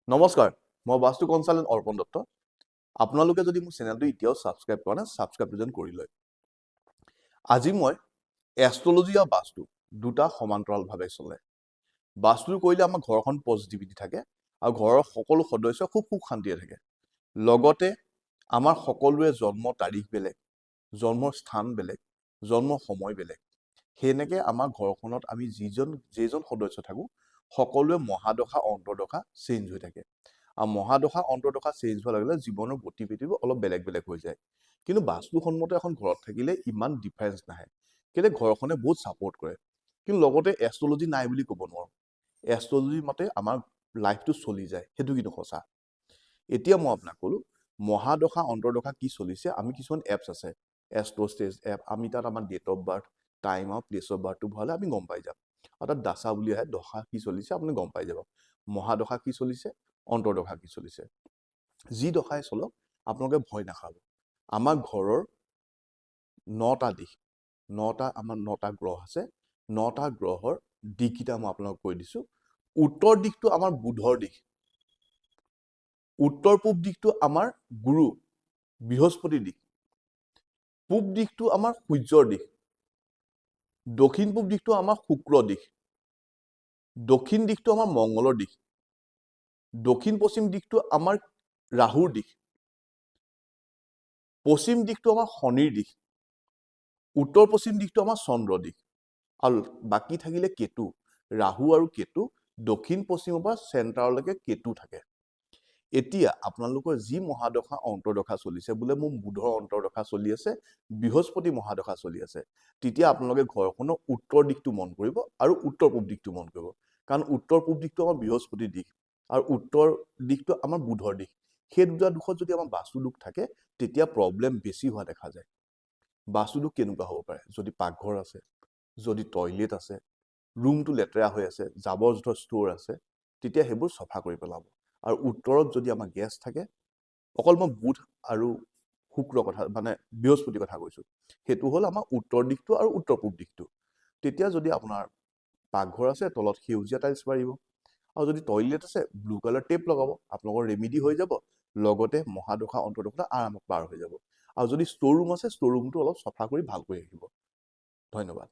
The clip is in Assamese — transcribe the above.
নমস্কাৰ, মই বাস্তু কনচালটেণ্ট অৰ্পণ দত্ত। আপোনালোকে যদি মোৰ চেনেলটো এতিয়াও ছাবস্ক্ৰাইব কৰা নাই, ছাবস্ক্ৰাইবটো যেন কৰি লয়। আজি মই এষ্ট্ৰলজি আৰু বাস্তু দুটা সমান্তৰালভাৱে চলে। বাস্তু কৰিলে আমাৰ ঘৰখন পজিটিভিটি থাকে আৰু ঘৰৰ সকলো সদস্য খুব সুখ শান্তিৰে থাকে। লগতে আমাৰ সকলোৰে জন্ম তাৰিখ বেলেগ, জন্মৰ স্থান বেলেগ, জন্মৰ সময় বেলেগ। সেনেকৈ আমাৰ ঘৰখনত আমি যেইজন সদস্য থাকোঁ, সকলোৱে মহাদশা অন্তৰ্দশা চেঞ্জ হৈ থাকে। আৰু মহাদশা অন্তৰ্দশা চেঞ্জ হোৱাৰ লগে লগে জীৱনৰ গতিবিধিবোৰ অলপ বেলেগ বেলেগ হৈ যায়। কিন্তু বাস্তুসন্মত এখন ঘৰত থাকিলে ইমান ডিফাৰেঞ্চ নাহে, কেলৈ ঘৰখনে বহুত ছাপৰ্ট কৰে। কিন্তু লগতে এষ্ট্ৰলজি নাই বুলি ক'ব নোৱাৰোঁ। এষ্ট্ৰলজি মতে আমাৰ লাইফটো চলি যায়, সেইটো কিন্তু সঁচা। এতিয়া মই আপোনাক ক'লোঁ মহাদশা অন্তৰ্দশা কি চলিছে। আমি কিছুমান এপছ আছে, এষ্ট্ৰষ্টেজ এপ, আমি তাত আমাৰ ডেট অফ বাৰ্থ, টাইম আৰু প্লেচ অফ বাৰ্থটো ভৰালে আমি গম পাই যাম। আৰু তাত দাচা বুলি আহে, দশা কি চলিছে আপুনি গম পাই যাব। মহাদশা কি চলিছে, অন্তৰ্দশা কি চলিছে। যি দশাই চলক আপোনালোকে ভয় নাখাব। আমাৰ ঘৰৰ 9টা দিশ, আমাৰ 9টা গ্ৰহ আছে। 9টা গ্ৰহৰ দিশকেইটা মই আপোনালোকক কৈ দিছোঁ। উত্তৰ দিশটো আমাৰ বুধৰ দিশ, উত্তৰ পূব দিশটো আমাৰ গুৰু বৃহস্পতিৰ দিশ, পূব দিশটো আমাৰ সূৰ্যৰ দিশ, দক্ষিণ পূব দিশটো আমাৰ শুক্ৰ দিশ, দক্ষিণ দিশটো আমাৰ মংগলৰ দিশ, দক্ষিণ পশ্চিম দিশটো আমাৰ ৰাহুৰ দিশ, পশ্চিম দিশটো আমাৰ শনিৰ দিশ, উত্তৰ পশ্চিম দিশটো আমাৰ চন্দ্ৰ দিশ, আৰু বাকী থাকিলে কেতু। ৰাহু আৰু কেতু দক্ষিণ পশ্চিমৰ পৰা চেণ্টাৰলৈকে কেতু থাকে। এতিয়া আপোনালোকৰ যি মহাদশা অন্তৰ্দশা চলিছে, বোলে মোৰ বুধৰ অন্তৰ্দশা চলি আছে, বৃহস্পতি মহাদশা চলি আছে, তেতিয়া আপোনালোকে ঘৰখনৰ উত্তৰ দিশটো মন কৰিব আৰু উত্তৰ পূব দিশটো মন কৰিব। কাৰণ উত্তৰ পূব দিশটো আমাৰ বৃহস্পতিৰ দিশ আৰু উত্তৰ দিশটো আমাৰ বুধৰ দিশ। সেই দুটা দিশত যদি আমাৰ বাস্তু দোষ থাকে, তেতিয়া প্ৰব্লেম বেছি হোৱা দেখা যায়। বাস্তু দোষ কেনেকুৱা হ'ব পাৰে? যদি পাকঘৰ আছে, যদি টয়লেট আছে, ৰুমটো লেতেৰা হৈ আছে, জাবৰ জোথৰ ষ্ট'ৰ আছে, তেতিয়া সেইবোৰ চফা কৰি পেলাব। আৰু উত্তৰত যদি আমাৰ গেছ থাকে, অকল মই বুধ আৰু শুক্ৰ কথা মানে বৃহস্পতিৰ কথা কৈছোঁ, সেইটো হ'ল আমাৰ উত্তৰ দিশটো আৰু উত্তৰ পূব দিশটো। তেতিয়া যদি আপোনাৰ পাকঘৰ আছে, তলত সেউজীয়া টাইলছ মাৰিব, আৰু যদি টয়লেট আছে ব্লু কালাৰ টেপ লগাব, আপোনালোকৰ ৰেমিডি হৈ যাব। লগতে মহাদশা অন্তৰ্দশা আৰামত পাৰ হৈ যাব। আৰু যদি ষ্ট'ৰ ৰুম আছে, ষ্ট'ৰ ৰুমটো অলপ চফা কৰি ভালকৈ ৰাখিব। ধন্যবাদ।